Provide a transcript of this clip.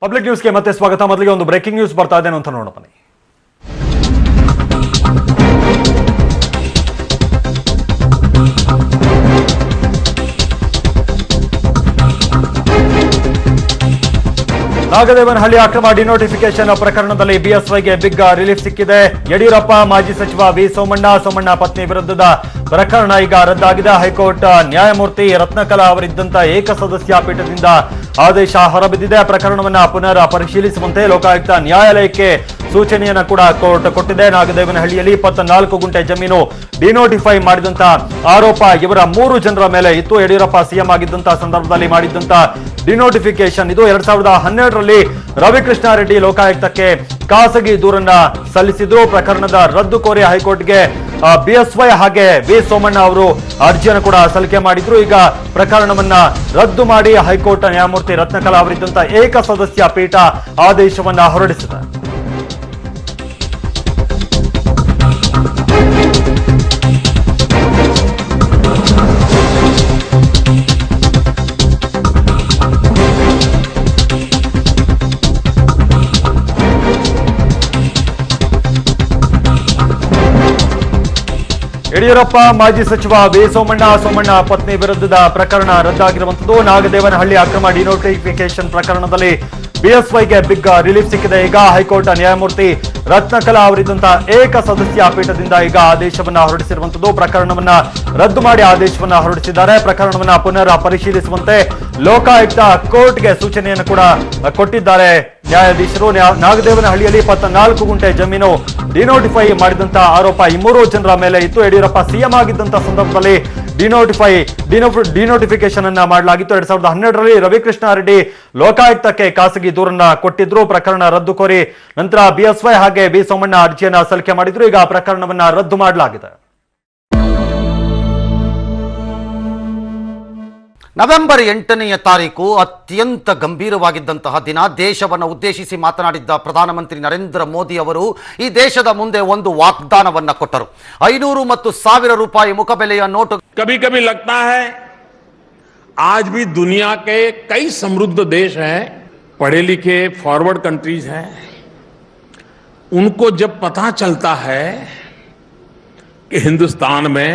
Public ನ್ಯೂಸ್ಗೆ ಮತ್ತೆ ಸ್ವಾಗತ. ಮೊದಲಿಗೆ ಒಂದು ಬ್ರೇಕಿಂಗ್ ನ್ಯೂಸ್ ಬರ್ತಾ ಇದೆ ಅಂತ ನೋಡೋಣ ಬನ್ನಿ. ನಾಗದೇವನಹಳ್ಳಿ ಅಕ್ರಮ ಡಿನೋಟಿಫಿಕೇಶನ್ ಪ್ರಕರಣದಲ್ಲಿ ಬಿಎಸ್ವೈಗೆ ಬಿಗ್ ರಿಲೀಫ್ ಸಿಕ್ಕಿದೆ. ಯಡಿಯೂರಪ್ಪ, ಮಾಜಿ ಸಚಿವ ವಿ ಸೋಮಣ್ಣ ಪತ್ನಿ ವಿರುದ್ಧದ ಪ್ರಕರಣ ಈಗ ರದ್ದಾಗಿದೆ. ಹೈಕೋರ್ಟ್ ನ್ಯಾಯಮೂರ್ತಿ ರತ್ನಕಲಾ ಅವರಿದ್ದಂತ ಏಕಸದಸ್ಯ ಪೀಠದಿಂದ ಆದೇಶ ಹೊರಬಿದ್ದಿದೆ. ಪ್ರಕರಣವನ್ನ ಪುನರ್ ಪರಿಶೀಲಿಸುವಂತೆ ಲೋಕಾಯುಕ್ತ ನ್ಯಾಯಾಲಯಕ್ಕೆ ಸೂಚನೆಯನ್ನ ಕೂಡ ಕೋರ್ಟ್ ಕೊಟ್ಟಿದೆ. ನಾಗದೇವನಹಳ್ಳಿಯಲ್ಲಿ 24 ಗುಂಟೆ ಜಮೀನು ಡಿನೋಟಿಫೈ ಮಾಡಿದಂತ ಆರೋಪ ಇವರ 3 ಜನರ ಮೇಲೆ ಇತ್ತು. ಯಡಿಯೂರಪ್ಪ ಸಿಎಂ ಆಗಿದ್ದಂತ ಸಂದರ್ಭದಲ್ಲಿ ಮಾಡಿದ್ದಂತ ಡಿನೋಟಿಫಿಕೇಶನ್ ಇದು. 2012ರಲ್ಲಿ ರವಿಕೃಷ್ಣಾರೆಡ್ಡಿ ಲೋಕಾಯುಕ್ತಕ್ಕೆ ಖಾಸಗಿ ದೂರನ್ನ ಸಲ್ಲಿಸಿದ್ರು. ಪ್ರಕರಣದ ರದ್ದು ಕೋರಿ ಹೈಕೋರ್ಟ್ಗೆ ಬಿಎಸ್ವೈ ಹಾಗೆ ವಿ ಸೋಮಣ್ಣ ಅವರು ಅರ್ಜಿಯನ್ನು ಕೂಡ ಸಲ್ಲಿಕೆ ಮಾಡಿದ್ರು. ಈಗ ಪ್ರಕರಣವನ್ನ ರದ್ದು ಮಾಡಿ ಹೈಕೋರ್ಟ್ ನ್ಯಾಯಮೂರ್ತಿ ರತ್ನಕಲಾ ಅವರಿದ್ದಂತ ಏಕಸದಸ್ಯ ಪೀಠ ಆದೇಶವನ್ನ ಹೊರಡಿಸಿದೆ. ಯಡಿಯೂರಪ್ಪ, ಮಾಜಿ ಸಚಿವ ವಿ ಸೋಮಣ್ಣ ಪತ್ನಿ ವಿರುದ್ಧದ ಪ್ರಕರಣ ರದ್ದಾಗಿರುವಂತದ್ದು. ನಾಗದೇವನಹಳ್ಳಿ ಅಕ್ರಮ ಡಿನೋಟಿಫಿಕೇಶನ್ ಪ್ರಕರಣದಲ್ಲಿ ಬಿಎಸ್ವೈಗೆ ಬಿಗ್ ರಿಲೀಫ್ ಸಿಕ್ಕಿದೆ. ಈಗ ಹೈಕೋರ್ಟ್ ನ್ಯಾಯಮೂರ್ತಿ ರತ್ನಕಲಾ ಅವರಿದ್ದಂತ ಏಕಸದಸ್ಯ ಪೀಠದಿಂದ ಈಗ ಆದೇಶವನ್ನ ಹೊರಡಿಸಿರುವಂತದ್ದು. ಪ್ರಕರಣವನ್ನ ರದ್ದು ಮಾಡಿ ಆದೇಶವನ್ನ ಹೊರಡಿಸಿದ್ದಾರೆ. ಪ್ರಕರಣವನ್ನ ಪುನರ್ ಪರಿಶೀಲಿಸುವಂತೆ ಲೋಕಾಯುಕ್ತ ಕೋರ್ಟ್ಗೆ ಸೂಚನೆಯನ್ನು ಕೂಡ ಕೊಟ್ಟಿದ್ದಾರೆ ನ್ಯಾಯಾಧೀಶರು. ನಾಗದೇವನಹಳ್ಳಿಯಲ್ಲಿ 24 ಗುಂಟೆ ಜಮೀನು ಡಿನೋಟಿಫೈ ಮಾಡಿದಂತ ಆರೋಪ ಈ 3 ಜನರ ಮೇಲೆ ಇತ್ತು. ಯಡಿಯೂರಪ್ಪ ಸಿಎಂ ಆಗಿದ್ದಂತ ಸಂದರ್ಭದಲ್ಲಿ ಡಿನೋಟಿಫಿಕೇಶನ್ ಅನ್ನ ಮಾಡಲಾಗಿತ್ತು. 2012ರಲ್ಲಿ ರವಿಕೃಷ್ಣಾರೆಡ್ಡಿ ಲೋಕಾಯುಕ್ತಕ್ಕೆ ಖಾಸಗಿ ದೂರನ್ನ ಕೊಟ್ಟಿದ್ರು. ಪ್ರಕರಣ ರದ್ದು ಕೋರಿ ನಂತರ ಬಿಎಸ್ವೈ ಹಾಗೆ ವಿ ಸೋಮಣ್ಣ ಅರ್ಜಿಯನ್ನ ಸಲ್ಲಿಕೆ ಮಾಡಿದ್ರು. ಈಗ ಪ್ರಕರಣವನ್ನ ರದ್ದು ಮಾಡಲಾಗಿದೆ. ನವೆಂಬರ್ 8ನೇ ತಾರೀಕು ಅತ್ಯಂತ ಗಂಭೀರವಾಗಿದ್ದಂತಹ ದಿನ. ದೇಶವನ್ನು ಉದ್ದೇಶಿಸಿ ಮಾತನಾಡಿದ್ದ ಪ್ರಧಾನಮಂತ್ರಿ ನರೇಂದ್ರ ಮೋದಿ ಅವರು ಈ ದೇಶದ ಮುಂದೆ ಒಂದು ವಾಗ್ದಾನವನ್ನ ಕೊಟ್ಟರು. 500 ಮತ್ತು 1000 ರೂಪಾಯಿ ಮುಖಬೆಲೆಯ ನೋಟು. कभी कभी लगता है आज भी दुनिया के कई समृद्ध देश हैं, पढ़े लिखे फॉरवर्ड कंट्रीज हैं, उनको जब पता चलता है कि हिंदुस्तान में